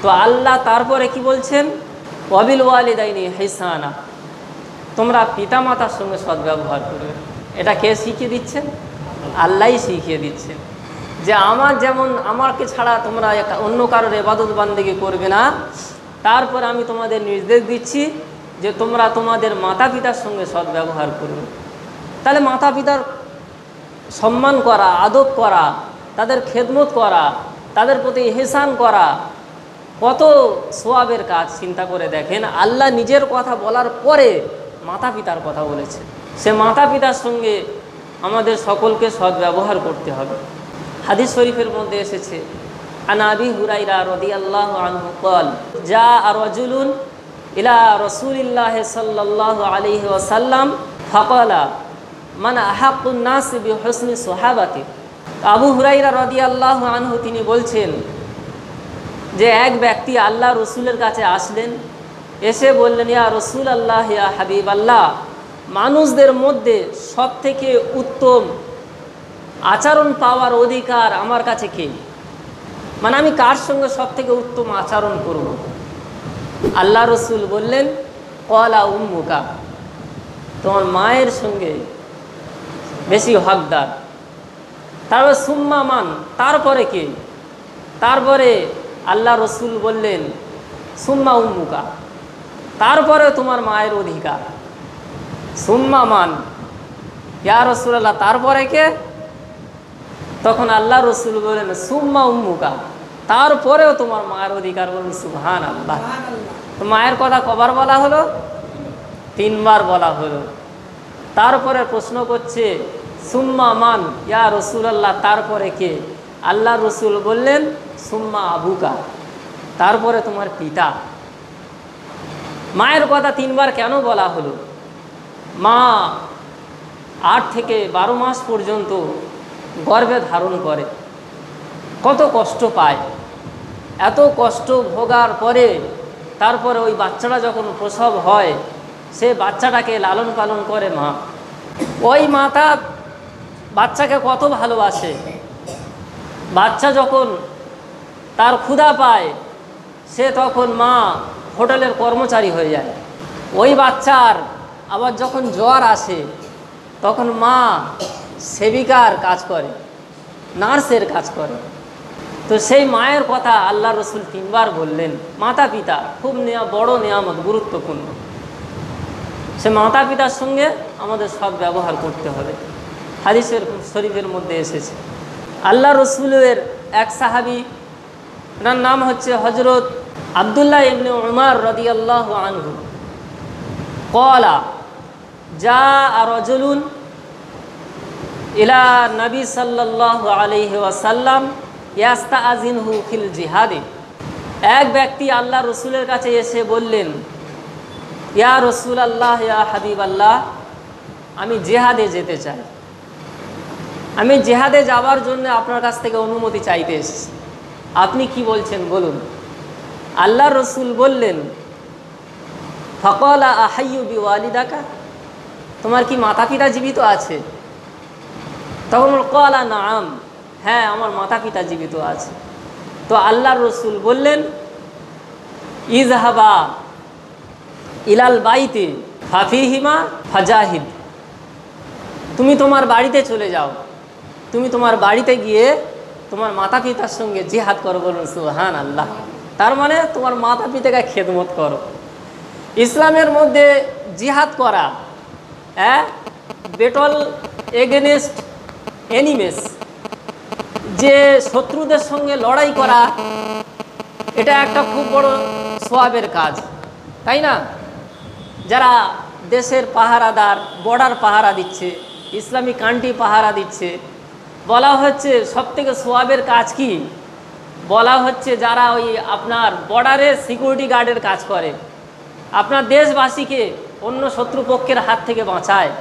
তো আল্লাহ তারপরে কি বলছেন, ওয়াবিল ওয়ালিদাইনি ইহসানা, তোমরা পিতামাতার সঙ্গে সদ্ব্যবহার করবে। এটা কে শিখিয়ে দিচ্ছেন? আল্লাহই শিখিয়ে দিচ্ছেন যে আমার যেমন আমাকে ছাড়া তোমরা অন্য কারোর ইবাদত বান্দেগি করবে না, তারপর আমি তোমাদের নির্দেশ দিচ্ছি যে তোমরা তোমাদের মাতা পিতার সঙ্গে সদ্ব্যবহার করবে। তাহলে মাতা পিতার সম্মান করা, আদব করা, তাদের খেদমত করা, তাদের প্রতি ইহসান করা কত সোয়াবের কাজ চিন্তা করে দেখেন। আল্লাহ নিজের কথা বলার পরে মাতা পিতার কথা বলেছে। সে মাতা পিতার সঙ্গে আমাদের সকলকে সদ্ব্যবহার করতে হবে। হাদিস শরীফের মধ্যে এসেছে, আন আবি হুরায়রা রাদিয়াল্লাহু আনহু قال جاء رجل ইলা রাসূলিল্লাহ সাল্লাল্লাহু আলাইহি ওয়াসাল্লাম فقال من احق الناس بحسن صحابتي। আবু হুরায়রা রাদিয়াল্লাহু আনহু তিনি বলছেন যে এক ব্যক্তি আল্লাহ রসুলের কাছে আসলেন, এসে বললেন, ইয়া রাসূলুল্লাহ, ইয়া হাবিবাল্লাহ, মানুষদের মধ্যে সবথেকে উত্তম আচরণ পাওয়ার অধিকার আমার কাছে কে? মানে আমি কার সঙ্গে সবথেকে উত্তম আচরণ করব? আল্লাহ রসুল বললেন, ক্বালা উম্মুকা, তোমার মায়ের সঙ্গে বেশি হকদার। তারপর সুম্মা মান, তারপরে কে? তারপরে আল্লাহ রসুল বললেন, সুম্মা উম্মুকা, তারপরে তোমার মায়ের অধিকার। সুম্মা মান, ইয়া রাসূলুল্লাহ, তারপরে কে? তখন আল্লাহ রসুল বললেন, সুম্মা উম্মুকা, তারপরেও তোমার মায়ের অধিকার। বলুন সুবহানাল্লাহ। তো মায়ের কথা কবার বলা হলো? 3 বার বলা হলো। তারপরে প্রশ্ন করছে, সুম্মা মান, ইয়া রাসূলুল্লাহ, তারপরে কে? আল্লাহ রসুল বললেন, সুম্মা আবুকা, তারপরে তোমার পিতা। মায়ের কথা 3 বার কেন বলা হলো? মা 8 থেকে 12 মাস পর্যন্ত গর্ভে ধারণ করে, কত কষ্ট পায়। এত কষ্ট ভোগার পরে তারপরে ওই বাচ্চাটা যখন প্রসব হয়, সে বাচ্চাটাকে লালন পালন করে মা। ওই মাতা বাচ্চাকে কত ভালোবাসে। বাচ্চা যখন তার ক্ষুধা পায়, সে তখন মা হোটেলের কর্মচারী হয়ে যায়। ওই বাচ্চার আবার যখন জ্বর আসে, তখন মা সেবিকার কাজ করে, নার্সের কাজ করে। তো সেই মায়ের কথা আল্লাহ রসুল 3 বার বললেন। মাতা পিতা খুব বড় নেয়ামত, গুরুত্বপূর্ণ। সে মাতা পিতার সঙ্গে আমাদের সব ব্যবহার করতে হবে। হাদিসের শরীফের মধ্যে এসেছে, আল্লাহ রসুলের এক সাহাবী, তার নাম হচ্ছে হজরত আব্দুল্লাহ ইবনে উমর রাদিয়াল্লাহু আনহু, ক্বালা জাআ রাজুলুন ইলা নবী সাল্লাল্লাহু আলাইহি ওয়াসাল্লাম ইয়াস্তাআযিনহু ফিল জিহাদে। এক ব্যক্তি আল্লাহ রসুলের কাছে এসে বললেন, ইয়া রাসূলুল্লাহ, ইয়া হাবিবাল্লাহ, আমি জিহাদে যেতে চাই, আমি জিহাদে যাওয়ার জন্য আপনার কাছ থেকে অনুমতি চাইতে এসেছি, আপনি কি বলছেন বলুন। আল্লাহ রসুল বললেন, ফাকালা আহাইয়ু বিওয়ালিদাকা, তোমার কি মাতা পিতা জীবিত আছে? তখন ক্বালা নাআম, হ্যাঁ, আমার মাতা পিতা জীবিত আছে। তো আল্লাহ রসুল বললেন, ইযহাবা ইলাল বাইতি ফাফিহিমা ফাজাহিদ, তুমি তোমার বাড়িতে চলে যাও, তুমি তোমার বাড়িতে গিয়ে তোমার মাতা পিতার সঙ্গে জিহাদ করো। বলুন সুবহানাল্লাহ। তার মানে তোমার মাতা পিতাকে খেদমত করো। ইসলামের মধ্যে জিহাদ করা, ব্যাটল এগেনস্ট এনিমিস, যে শত্রুদের সঙ্গে লড়াই করা, এটা একটা খুব বড় সোয়াবের কাজ, তাই না? যারা দেশের পাহারাদার, বর্ডার পাহারা দিচ্ছে, ইসলামিক কান্ট্রি পাহারা দিচ্ছে, বলা হচ্ছে সবথেকে সোয়াবের কাজ কি? বলা হচ্ছে যারা ওই আপনার বর্ডারে সিকিউরিটি গার্ডের কাজ করে, আপনার দেশবাসীকে অন্য শত্রুপক্ষের হাত থেকে বাঁচায়,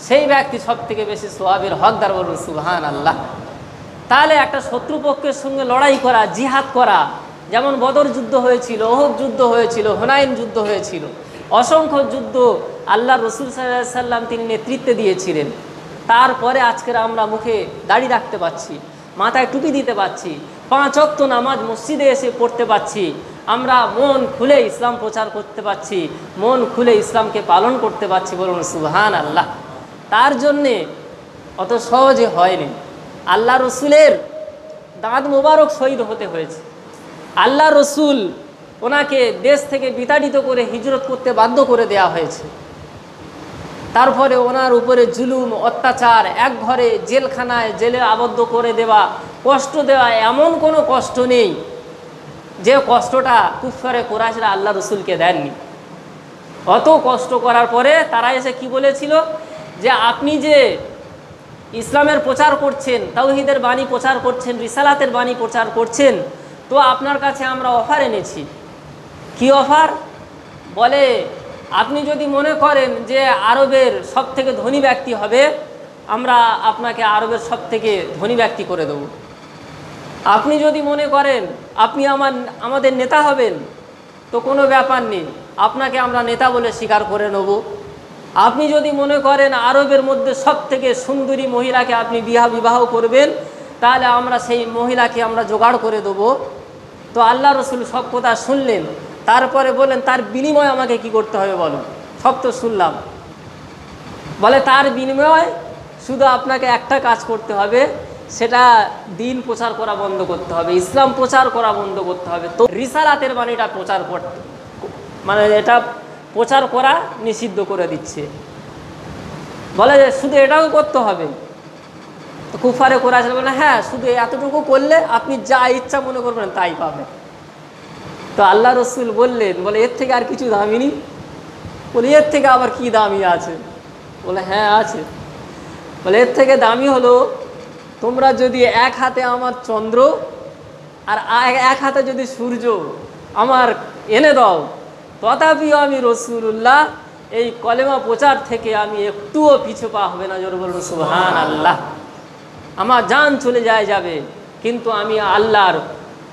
সেই ব্যক্তি সবথেকে বেশি সোয়াবের হকদার। বলুন সুবহানাল্লাহ। তাহলে একটা শত্রুপক্ষের সঙ্গে লড়াই করা, জিহাদ করা, যেমন বদর যুদ্ধ হয়েছিল, ওহদ যুদ্ধ হয়েছিল, হুনাইন যুদ্ধ হয়েছিল, অসংখ্য যুদ্ধ আল্লাহ রসুল সাল্লাল্লাহু আলাইহি ওয়াসাল্লাম তিনি নেতৃত্বে দিয়েছিলেন। তারপরে আজকের আমরা মুখে দাড়ি রাখতে পারছি, মাথায় টুপি দিতে পারছি, 5 ওয়াক্ত নামাজ মসজিদে এসে পড়তে পারছি, আমরা মন খুলে ইসলাম প্রচার করতে পারছি, মন খুলে ইসলামকে পালন করতে পারছি, বলুন সুবহান আল্লাহ। তার জন্যে অত সহজে হয়নি। আল্লাহ রসুলের দাঁত মোবারক শহীদ হতে হয়েছে। আল্লাহ রসুল ওনাকে দেশ থেকে বিতাড়িত করে হিজরত করতে বাধ্য করে দেয়া হয়েছে। তারপরে ওনার উপরে জুলুম, অত্যাচার, এক ঘরে জেলখানায় জেলে আবদ্ধ করে দেওয়া, কষ্ট দেওয়া, এমন কোনো কষ্ট নেই যে কষ্টটা কুফারে কুরাইশরা আল্লাহ রসুলকে দেননি। অত কষ্ট করার পরে তারা এসে কি বলেছিল যে আপনি যে ইসলামের প্রচার করছেন, তাওহীদের বাণী প্রচার করছেন, রিসালাতের বাণী প্রচার করছেন, তো আপনার কাছে আমরা অফার এনেছি। কি অফার? বলে আপনি যদি মনে করেন যে আরবের সবথেকে ধনী ব্যক্তি হবে, আমরা আপনাকে আরবের সবথেকে ধনী ব্যক্তি করে দেব। আপনি যদি মনে করেন আপনি আমাদের নেতা হবেন, তো কোনো ব্যাপার নেই, আপনাকে আমরা নেতা বলে স্বীকার করে নেব। আপনি যদি মনে করেন আরবের মধ্যে সবথেকে সুন্দরী মহিলাকে আপনি বিবাহ করবেন, তাহলে আমরা সেই মহিলাকে আমরা জোগাড় করে দেবো। তো আল্লাহ রসুল সব কথা শুনলেন, তারপরে বলেন তার বিনিময়ে আমাকে কি করতে হবে বলো? সব তো শুনলাম। বলে তার বিনিময়ে শুধু আপনাকে একটা কাজ করতে হবে, সেটা দিন প্রচার করা বন্ধ করতে হবে, ইসলাম প্রচার করা বন্ধ করতে হবে। তো রিসালাতের বাণীটা প্রচার করতে, মানে এটা প্রচার করা নিষিদ্ধ করে দিচ্ছে। বলে যে শুধু এটাও করতে হবে। তো কুফারে কুরাইশরা বলে হ্যাঁ, শুধু এতটুকু করলে আপনি যা ইচ্ছা মনে করবেন তাই পাবেন। তো আল্লাহ রসুল বললেন, বলে এর থেকে আর কিছু দামি নেই? বলে এর থেকে আবার কি দামি আছে? বলে হ্যাঁ আছে। বলে এর থেকে দামি হলো তোমরা যদি এক হাতে আমার চন্দ্র আর এক হাতে যদি সূর্য আমার এনে দাও, তথাপিও আমি রসুল্লাহ এই কলেমা প্রচার থেকে আমি একটুও পিছু পা হবে না। জোরে বলুন সুবহান আল্লাহ। আমার জান চলে যাবে, কিন্তু আমি আল্লাহর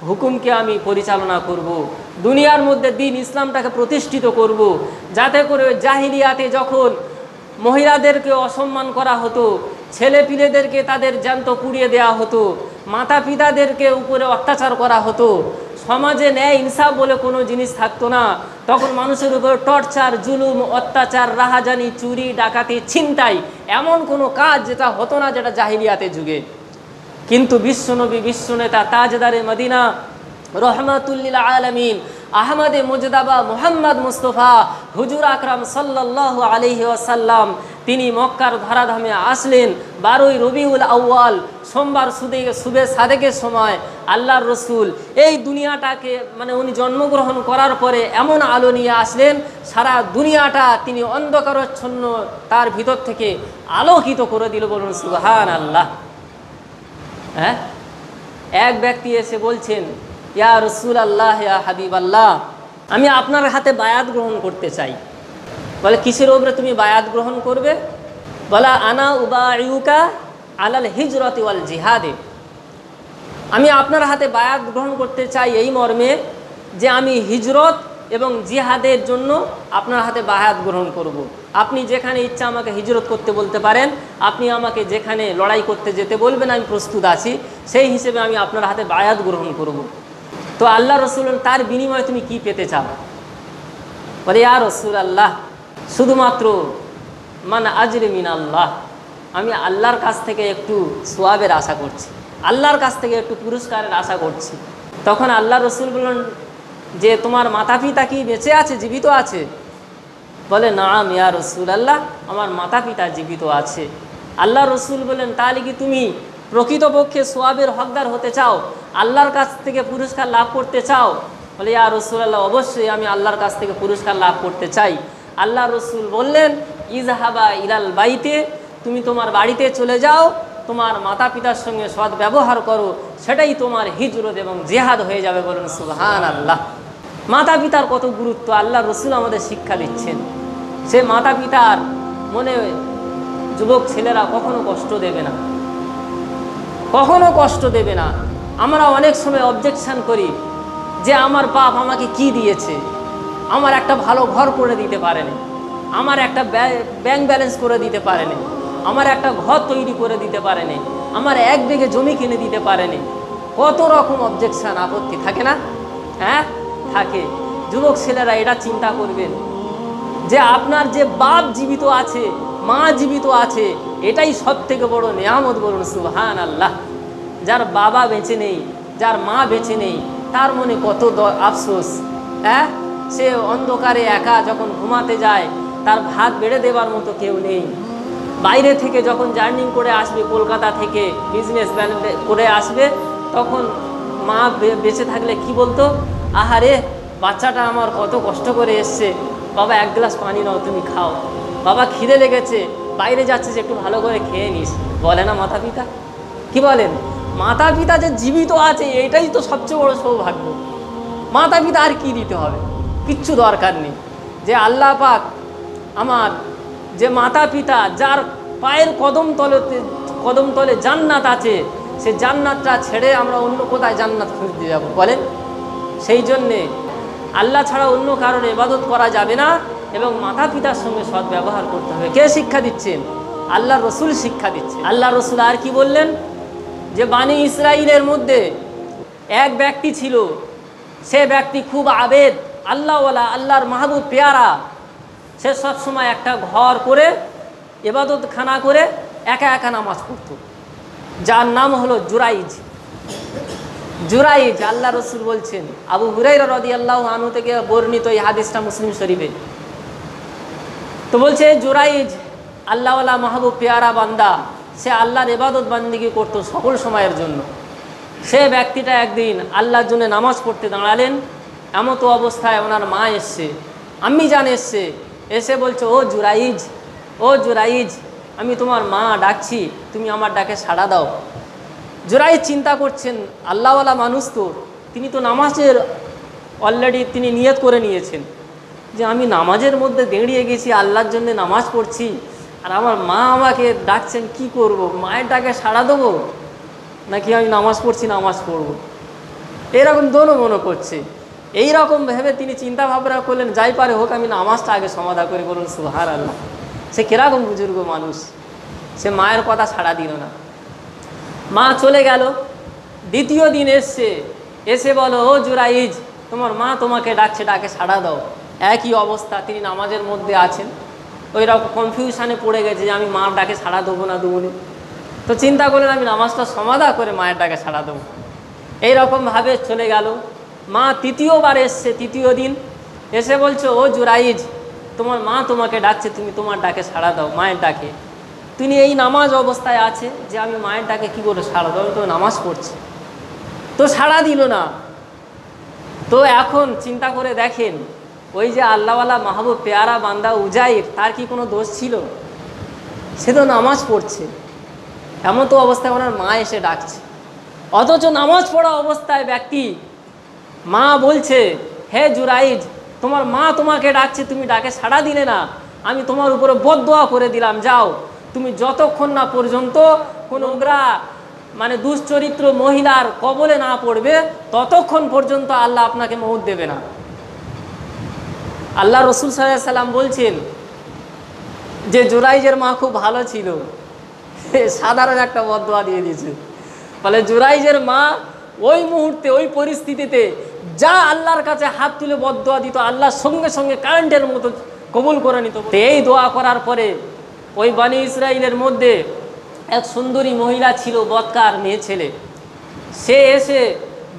হুকুমকে আমি পরিচালনা করব, দুনিয়ার মধ্যে দিন ইসলামটাকে প্রতিষ্ঠিত করব, যাতে করে জাহিলিয়াতে যখন মহিলাদেরকে অসম্মান করা হতো, ছেলে পিলেদেরকে তাদের জ্যান্ত পুড়িয়ে দেওয়া হতো, মাতা পিতাদেরকে উপরে অত্যাচার করা হতো, সমাজে ন্যায় ইনসাফ বলে কোনো জিনিস থাকতো না, তখন মানুষের উপর টর্চার, জুলুম, অত্যাচার, রাহাজানি, চুরি, ডাকাতি, ছিনতাই, এমন কোনো কাজ যেটা হতো না যেটা জাহিলিয়াতে যুগে। কিন্তু বিশ্বনবী, বিশ্বনেতা, তাজদারে মদিনা, রহমাতুল্লিল আলামিন, আহমদে মুজদাবা মুহাম্মদ মুস্তফা হুজুর আকরাম সাল্লাল্লাহু আলাইহি ওয়াসাল্লাম, তিনি মক্কার ধরাধামে আসলেন 12ই রবিউল আউয়াল, সোমবার সুবে সাদেকের সময়। আল্লাহর রসুল এই দুনিয়াটাকে, মানে উনি জন্মগ্রহণ করার পরে এমন আলো নিয়ে আসলেন, সারা দুনিয়াটা তিনি অন্ধকারাচ্ছন্ন তার ভিতর থেকে আলোকিত করে দিল। বলুন সুবহান আল্লাহ। হ্যাঁ, এক ব্যক্তি এসে বলছেন, ইয়া রসুল আল্লাহ, ইয়া হাবিব আল্লাহ, আমি আপনার হাতে বায়াত গ্রহণ করতে চাই। বলে কিসের ওপরে তুমি বায়াত গ্রহণ করবে? বলা আনা উবাইউকা আলাল হিজরতি ওয়াল জিহাদে, আমি আপনার হাতে বায়াত গ্রহণ করতে চাই এই মর্মে যে আমি হিজরত এবং জিহাদের জন্য আপনার হাতে বায়াত গ্রহণ করব। আপনি যেখানে ইচ্ছা আমাকে হিজরত করতে বলতে পারেন, আপনি আমাকে যেখানে লড়াই করতে যেতে বলবেন আমি প্রস্তুত আছি, সেই হিসেবে আমি আপনার হাতে বায়াত গ্রহণ করব। তো আল্লাহ রসুল, তার বিনিময়ে তুমি কি পেতে চাও? বলে ইয়া রসুল আল্লাহ, শুধুমাত্র মান আজরি মিন আল্লাহ, আমি আল্লাহর কাছ থেকে একটু সোয়াবের আশা করছি, আল্লাহর কাছ থেকে একটু পুরস্কারের আশা করছি। তখন আল্লাহ রসুল বললেন যে তোমার মাতা পিতা কি বেঁচে আছে, জীবিত আছে? বলে নাম ইয়া রসুল আল্লাহ, আমার মাতা পিতা জীবিত আছে। আল্লাহ রসুল বলেন তাহলে কি তুমি প্রকৃতপক্ষে সোয়াবের হকদার হতে চাও, আল্লাহর কাছ থেকে পুরস্কার লাভ করতে চাও? বলে ইয়া রসুল আল্লাহ, অবশ্যই আমি আল্লাহর কাছ থেকে পুরস্কার লাভ করতে চাই। আল্লাহ রসুল বললেন ইজহাবা ইলাল বাইতে, তুমি তোমার বাড়িতে চলে যাও, তোমার মাতা পিতার সঙ্গে সৎ ব্যবহার করো, সেটাই তোমার হিজরত এবং জেহাদ হয়ে যাবে। বলুন সুবহান আল্লাহ। মাতা পিতার কত গুরুত্ব আল্লাহ রসুল আমাদের শিক্ষা দিচ্ছেন। সে মাতা পিতার মনে যুবক ছেলেরা কখনো কষ্ট দেবে না, কখনো কষ্ট দেবে না। আমরা অনেক সময় অবজেকশন করি যে আমার বাপ আমাকে কি দিয়েছে, আমার একটা ভালো ঘর করে দিতে পারেনি, আমার একটা ব্যাংক ব্যালেন্স করে দিতে পারেনি, আমার একটা ঘর তৈরি করে দিতে পারেনি, আমার 1 বিঘে জমি কিনে দিতে পারেনি। কত রকম অবজেকশন, আপত্তি থাকে না? হ্যাঁ থাকে। যুবক ছেলেরা এটা চিন্তা করবেন যে আপনার যে বাপ জীবিত আছে, মা জীবিত আছে, এটাই সব থেকে বড় নেয়ামত। বলুন সুবহান আল্লাহ। যার বাবা বেঁচে নেই, যার মা বেঁচে নেই, তার মনে কত আফসোস। হ্যাঁ, সে অন্ধকারে একা যখন ঘুমাতে যায়, তার ভাত বেড়ে দেবার মতো কেউ নেই। বাইরে থেকে যখন জার্নি করে আসবে, কলকাতা থেকে বিজনেস করে আসবে, তখন মা বেঁচে থাকলে কি বলতো, আহারে বাচ্চাটা আমার কত কষ্ট করে এসছে, বাবা এক গ্লাস পানি নাও, তুমি খাও, বাবা খিদে লেগেছে, বাইরে যাচ্ছিস একটু ভালো করে খেয়ে নিস, বলে না মাতা পিতা? কি বলেন? মাতা পিতা যে জীবিত আছে এটাই তো সবচেয়ে বড় সৌভাগ্য। মাতা পিতা আর কি দিতে হবে? কিচ্ছু দরকার নেই। যে আল্লাহ পাক আমার যে মাতা পিতা, যার পায়ের কদম তলে জান্নাত আছে, সে জান্নাতটা ছেড়ে আমরা অন্য কোথায় জান্নাত খুঁজতে যাব বলেন? সেই জন্যে আল্লাহ ছাড়া অন্য কারোর ইবাদত করা যাবে না এবং মাতা পিতার সঙ্গে সদ্ব্যবহার করতে হবে। কে শিক্ষা দিচ্ছেন? আল্লাহ রসুল শিক্ষা দিচ্ছেন। আল্লাহ রসুল আর কি বললেন? যে বানি ইসরাইলের মধ্যে এক ব্যক্তি ছিল, সে ব্যক্তি খুব আবেদ, আল্লাহওয়ালা, আল্লাহর মাহবুব পেয়ারা। সে সবসময় একটা ঘর করে, ইবাদতখানা করে একা একা নামাজ পড়ত, যার নাম হলো জুরাইজ। জুরাইজ, আল্লাহ রসুল বলছেন, আবু হুরায়রা রাদিয়াল্লাহু আনহু থেকে বর্ণিত এই হাদিসটা মুসলিম শরীফে। তো বলছে জুরাইজ আল্লাহওয়ালা মাহবুব পেয়ারা বান্দা, সে আল্লাহর ইবাদত বান্দিগি করতো সকল সময়ের জন্য। সে ব্যক্তিটা একদিন আল্লাহর জন্য নামাজ পড়তে দাঁড়ালেন। এমতো অবস্থায় ওনার মা এসছে, আম্মি জান এসছে, এসে বলছে, ও জুরাইজ, ও জুরাইজ, আমি তোমার মা ডাকছি, তুমি আমার ডাকে সাড়া দাও। জুরাইজ চিন্তা করছেন, আল্লাহওয়ালা মানুষ তো, তিনি তো নামাজের অলরেডি তিনি নিয়ত করে নিয়েছেন যে আমি নামাজের মধ্যে দাঁড়িয়ে গেছি, আল্লাহর জন্য নামাজ পড়ছি, আর আমার মা আমাকে ডাকছেন, কি করব? মায়ের ডাকে সাড়া দেবো নাকি আমি নামাজ পড়ছি নামাজ পড়ব? এরকম দোনো মনে করছে। এই রকম ভেবে তিনি চিন্তা ভাবনা করলেন, যাই পারে হোক আমি নামাজটা আগে সমাধা করে। বলুন সুবহানাল্লাহ। সে কিরকম বুজুর্গ মানুষ, সে মায়ের কথা সাড়া দিল না। মা চলে গেল। দ্বিতীয় দিন এসছে, এসে বলো, ও জুরাইজ, তোমার মা তোমাকে ডাকছে, ডাকে সাড়া দাও। একই অবস্থা, তিনি নামাজের মধ্যে আছেন, ওই রকম কনফিউশনে পড়ে গেছে যে আমি মার ডাকে সাড়া দেবো না দেবো না। তো চিন্তা করলেন আমি নামাজটা সমাধা করে মায়ের ডাকে সাড়া দেবো। এইরকমভাবে চলে গেল। মা তৃতীয়বার এসছে, তৃতীয় দিন এসে বলছো, ও জুরাইজ, তোমার মা তোমাকে ডাকছে, তুমি তোমার ডাকে সাড়া দাও, মায়ের ডাকে। তিনি এই নামাজ অবস্থায় আছে যে আমি মায়ের ডাকে কী করে সাড়া দাও, আমি তো নামাজ পড়ছি। তো সাড়া দিল না। তো এখন চিন্তা করে দেখেন, ওই যে আল্লাহওয়ালা মাহবুব পেয়ারা বান্দা উজাইর, তার কি কোনো দোষ ছিল? সে তো নামাজ পড়ছে। এমন তো অবস্থায় ওনার মা এসে ডাকছে, অথচ নামাজ পড়া অবস্থায় ব্যক্তি, মা বলছে, হে জুরাইজ, তোমার মা তোমাকে ডাকছে, তুমি ডাকে সাড়া দিলে না, আমি তোমার উপরে বদদোয়া করে দিলাম, যাও তুমি যতক্ষণ না পর্যন্ত কোনো নোংরা মানে দুশ্চরিত্র মহিলার কবলে না পড়বে, ততক্ষণ পর্যন্ত আল্লাহ আপনাকে মউত দেবে না। আল্লাহ রসুল সাল্লাল্লাহু আলাইহি সাল্লাম বলছেন যে জুরাইজের মা খুব ভালো ছিল, সাধারণ একটা বদদোয়া দিয়ে দিয়েছে। বলে জুরাইজের মা ওই মুহূর্তে, ওই পরিস্থিতিতে যা আল্লাহর কাছে হাত তুলে বদদোয়া দিত, আল্লাহ সঙ্গে সঙ্গে কারেন্টের মতো কবুল করে নিত। এই দোয়া করার পরে ওই বানি ইসরাইলের মধ্যে এক সুন্দরী মহিলা ছিল, বদকার মেয়ে ছেলে। সে এসে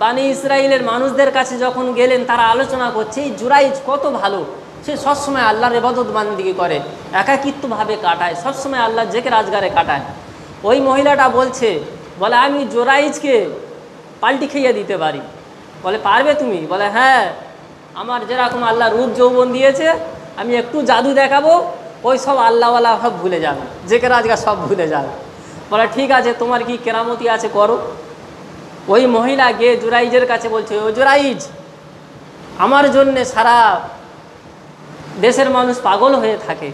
বানি ইসরাইলের মানুষদের কাছে যখন গেলেন, তারা আলোচনা করছে এই জুরাইজ কত ভালো, সে সবসময় আল্লাহর ইবাদত বান্দিগি করে, একাকিত্বভাবে কাটায়, সবসময় আল্লাহর জিকির আজগারে কাটায়। ওই মহিলাটা বলছে, বলে আমি জুরাইজকে পাল্টি খেয়ে দিতে পারি। বলে পারবে তুমি? বলে হ্যাঁ, আমার যেরকম আল্লাহ রূপ যৌবন দিয়েছে, আমি একটু জাদু দেখাবো, ওই সব আল্লাহওয়ালা সব ভুলে যাবে, জিকির আজগার সব ভুলে যাবে। বলে ঠিক আছে, তোমার কি কেরামতি আছে করো। ওই মহিলা গিয়ে জুরাইজের কাছে বলছে, ও জুরাইজ, আমার জন্যে সারা দেশের মানুষ পাগল হয়ে থাকে,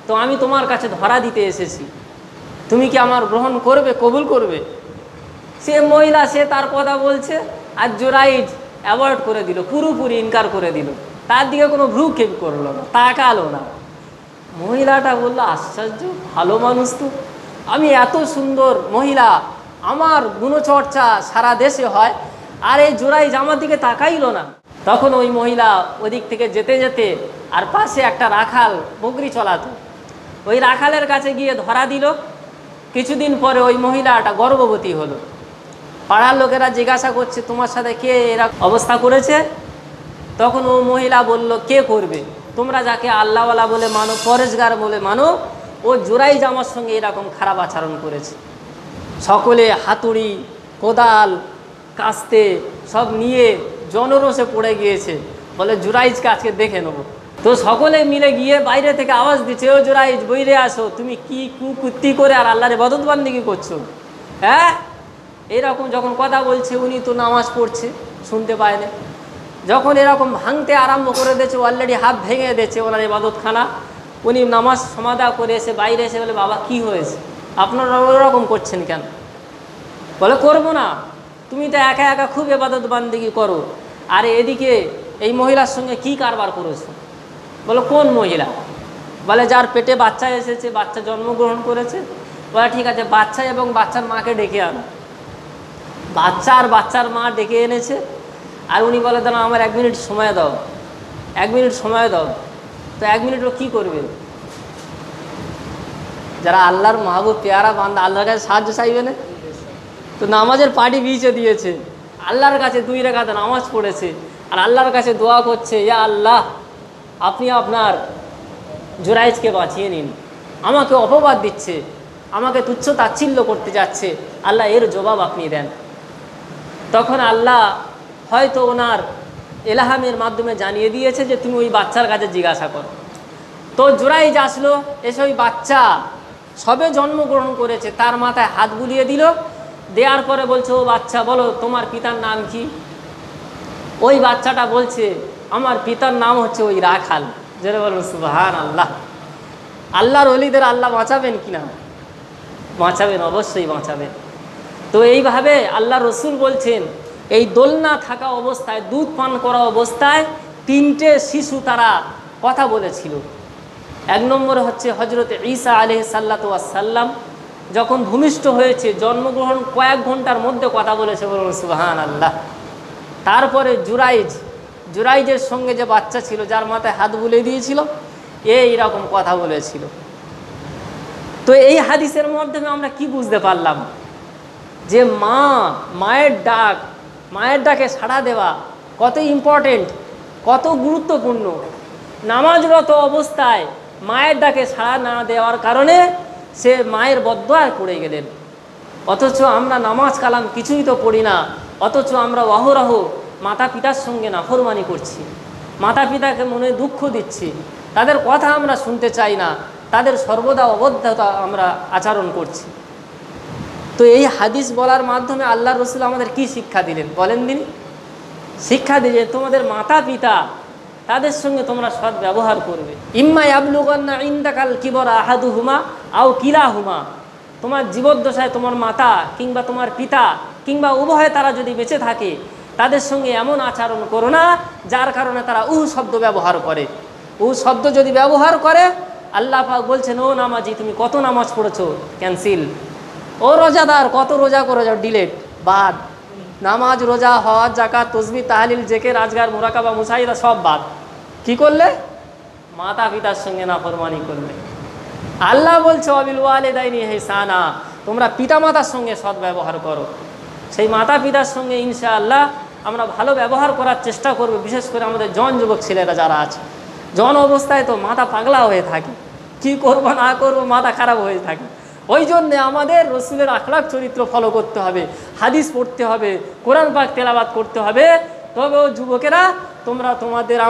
তো আমি তোমার কাছে ধরা দিতে এসেছি, তুমি কি আমার গ্রহণ করবে, কবুল করবে? সে মহিলা সে তার কথা বলছে, আর জুরাইজ অ্যাভয়েড করে দিল, পুরোপুরি ইনকার করে দিল, তার দিকে কোনো ভ্রুক্ষেপ করলো না, তাকালো না। মহিলাটা বললো, আশ্চর্য, ভালো মানুষ তো, আমি এত সুন্দর মহিলা, আমার গুণচর্চা সারা দেশে হয়, আর এই জুরাইজ আমার দিকে তাকাইলো না। তখন ওই মহিলা ওদিক থেকে যেতে যেতে আর পাশে একটা রাখাল বকরি চলাতো, ওই রাখালের কাছে গিয়ে ধরা দিল। কিছুদিন পরে ওই মহিলাটা গর্ভবতী হলো। পাড়ার লোকেরা জিজ্ঞাসা করছে তোমার সাথে কে এরা অবস্থা করেছে? তখন ও মহিলা বলল, কে করবে? তোমরা যাকে আল্লাহওয়ালা বলে মানো, পরেশগার বলে মানো, ও জুরাইজ আমার সঙ্গে এরকম খারাপ আচরণ করেছে। সকলে হাতুড়ি, কোদাল, কাস্তে সব নিয়ে জনরোষে পড়ে গিয়েছে, বলে জুরাইজকে আজকে দেখে নেবো। তো সকলে মিলে গিয়ে বাইরে থেকে আওয়াজ দিচ্ছে, ও জুরাইজ বইরে আসো, তুমি কি কুকুত্তি করে আর আল্লাহর ইবাদত বান্দিগি করছো? হ্যাঁ, এরকম যখন কথা বলছে, উনি তো নামাজ পড়ছে, শুনতে পায় না। যখন এরকম ভাঙতে আরম্ভ করে দিয়েছে, অলরেডি হাত ভেঙে দিয়েছে ওনার ইবাদতখানা, উনি নামাজ সমাধা করে এসে বাইরে এসে বলে, বাবা কি হয়েছে, আপনারা ওরকম করছেন কেন? বলে করবো না, তুমি তো একা একা খুব ইবাদত বান্দিগি করো, আর এদিকে এই মহিলার সঙ্গে কি কারবার করেছো? বলে কোন মহিলা? বলে যার পেটে বাচ্চা এসেছে, বাচ্চা জন্মগ্রহণ করেছে। বলে ঠিক আছে, বাচ্চা এবং বাচ্চার মাকে ডেকে আনো। বাচ্চা আর বাচ্চার মা ডেকে এনেছে, আর উনি বলে দাঁড়া আমার 1 মিনিট সময় দাও, 1 মিনিট সময় দাও। তো 1 মিনিটও কী করবে? যারা আল্লাহর মাহবুব পেয়ারা বান্দা, আল্লাহর কাছে সাহায্য চাইবে না? তো নামাজের পার্টি বিছে দিয়েছে, আল্লাহর কাছে 2 রাকাত নামাজ পড়েছে, আর আল্লাহর কাছে দোয়া করছে, ইয়া আল্লাহ আপনি আপনার জুরাইজকে বাঁচিয়ে নিন, আমাকে অপবাদ দিচ্ছে, আমাকে তুচ্ছ তাচ্ছিল্য করতে যাচ্ছে, আল্লাহ এর জবাব আপনি দেন। তখন আল্লাহ হয়তো ওনার এলাহামের মাধ্যমে জানিয়ে দিয়েছে যে তুমি ওই বাচ্চার কাছে জিজ্ঞাসা করো। তো জুরাইজ আসলো, এসে ওই বাচ্চা সবে জন্মগ্রহণ করেছে তার মাথায় হাত বুলিয়ে দিল, দেওয়ার পরে বলছে, ও বাচ্চা বলো তোমার পিতার নাম কি? ওই বাচ্চাটা বলছে, আমার পিতার নাম হচ্ছে ওই রাখাল। যেটা বলবো সুবহানাল্লাহ। আল্লাহর ওলিদের আল্লাহ বাঁচাবেন কিনা? বাঁচাবেন, অবশ্যই বাঁচাবেন। তো এইভাবে আল্লাহ রসুল বলছেন, এই দোলনা থাকা অবস্থায়, দুধ পান করা অবস্থায় 3টে শিশু তারা কথা বলেছিল। 1 নম্বরে হচ্ছে হজরত ঈসা আলাইহিসসালাতু ওয়াসসালাম, যখন ভূমিষ্ঠ হয়েছে, জন্মগ্রহণ কয়েক ঘন্টার মধ্যে কথা বলেছে, বলুন সুবহানাল্লাহ। তারপরে জুরাইজের সঙ্গে যে বাচ্চা ছিল, যার মাথায় হাত বুলিয়ে দিয়েছিল, এইরকম কথা বলেছিল। তো এই হাদিসের মাধ্যমে আমরা কি বুঝতে পারলাম? যে মায়ের ডাকে সাড়া দেওয়া কত ইম্পর্টেন্ট, কত গুরুত্বপূর্ণ। নামাজরত অবস্থায় মায়ের ডাকে সাড়া না দেওয়ার কারণে সে মায়ের বদদোয়ায় পড়ে গেলেন। অথচ আমরা নামাজ কালাম কিছুই তো পড়ি না, অথচ আমরা অহরহ মাতা পিতার সঙ্গে নাফরমানি করছি, মাতা পিতাকে মনে দুঃখ দিচ্ছি, তাদের কথা আমরা শুনতে চাই না, তাদের সর্বদা অবদ্ধতা আমরা আচরণ করছি। তো এই হাদিস বলার মাধ্যমে আল্লাহ রসুল আমাদের কি শিক্ষা দিলেন বলেন দিন? শিক্ষা দিয়ে তোমাদের মাতা পিতা, তাদের সঙ্গে তোমরা সৎ ব্যবহার করবে। ইম্মা ইয়াবলুগান্না ইনদাকাল কিবরা আহাদুহুমা আও কিলাহুমা, তোমার জীবদ্দশায় তোমার মাতা কিংবা তোমার পিতা কিংবা উভয়ে তারা যদি বেঁচে থাকে, তাদের সঙ্গে এমন আচরণ করো না যার কারণে তারা শব্দ ব্যবহার করে। শব্দ যদি ব্যবহার করে, আল্লাহ পাক বলছেন, ও নামাজি তুমি কত নামাজ পড়েছো, ক্যান্সেল। ও রোজাদার কত রোজা করেছো, ডিলেট, বাদ। নামাজ, রোজা, হজ, যাকাত, তাসবিহ, তাহলিল, জিকির, আজকার, মুরাকাবা, মুসাইদা সব বাদ। কি করলে? মাতা পিতার সঙ্গে নাফরমানি করলে। আল্লাহ বলছে ওয়াবিল ওয়ালিদাইনি ইহসানা, তোমরা পিতামাতার সঙ্গে সৎ ব্যবহার করো। সেই মাতা পিতার সঙ্গে ইনশাআল্লাহ আমরা ভালো ব্যবহার করার চেষ্টা করব। বিশেষ করে আমাদের জন যুবক ছেলেরা যারা আছে, জন অবস্থায় তো মাথা পাগলা হয়ে থাকে, কি করব না করব মাথা খারাপ হয়ে থাকে। ওই জন্যে আমাদের রসুলের আখলাক চরিত্র ফলো করতে হবে, হাদিস পড়তে হবে, কোরআন পাক তেলাওয়াত করতে হবে। তবে ও যুবকেরা, তোমরা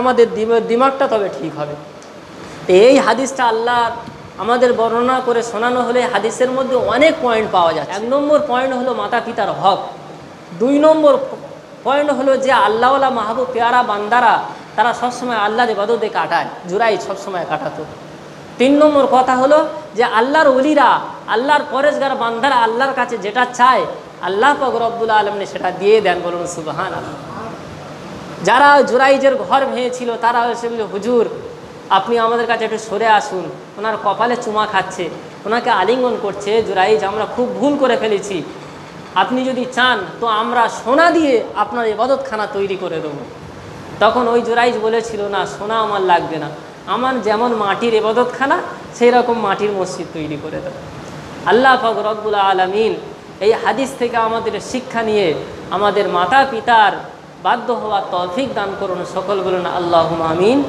আমাদের দিমাগটা তবে ঠিক হবে। এই হাদিসটা আল্লাহ আমাদের বর্ণনা করে শোনানো হলে হাদিসের মধ্যে অনেক পয়েন্ট পাওয়া যায়। 1 নম্বর পয়েন্ট হলো মাতা পিতার হক। 2 নম্বর পয়েন্ট হলো যে আল্লাহওয়ালা মাহবুব পেয়ারা বান্দারা তারা সবসময় আল্লাহর ইবাদতে কাটায়, জুরাইজ সবসময় কাটাতো। 3 নম্বর কথা হলো যে আল্লাহর ওলিরা, আল্লাহর পরেশগার বান্দারা আল্লাহর কাছে যেটা চায় আল্লাহ পাক রব্বুল আলামিন সেটা দিয়ে দেন, বলুন সুবহানাল্লাহ। যারা জুরাইজের ঘর ভেঙেছিল তারা এসে বলে, হুজুর আপনি আমাদের কাছে একটু সরে আসুন, ওনার কপালে চুমা খাচ্ছে, ওনাকে আলিঙ্গন করছে, জুরাইজ আমরা খুব ভুল করে ফেলেছি, আপনি যদি চান তো আমরা সোনা দিয়ে আপনার ইবাদতখানা তৈরি করে দেবো। তখন ওই জুরাইজ বলেছিল, না, সোনা আমার লাগবে না, আমার যেমন মাটির ইবাদতখানা সেই রকম মাটির মসজিদ তৈরি করে দেবো। আল্লাহ পাক রব্বুল আলামিন এই হাদিস থেকে আমাদের শিক্ষা নিয়ে আমাদের মাতা পিতার বাধ্য হওয়ার তৌফিক দান করুন। সকল বলুন আল্লাহুম্মা আমিন।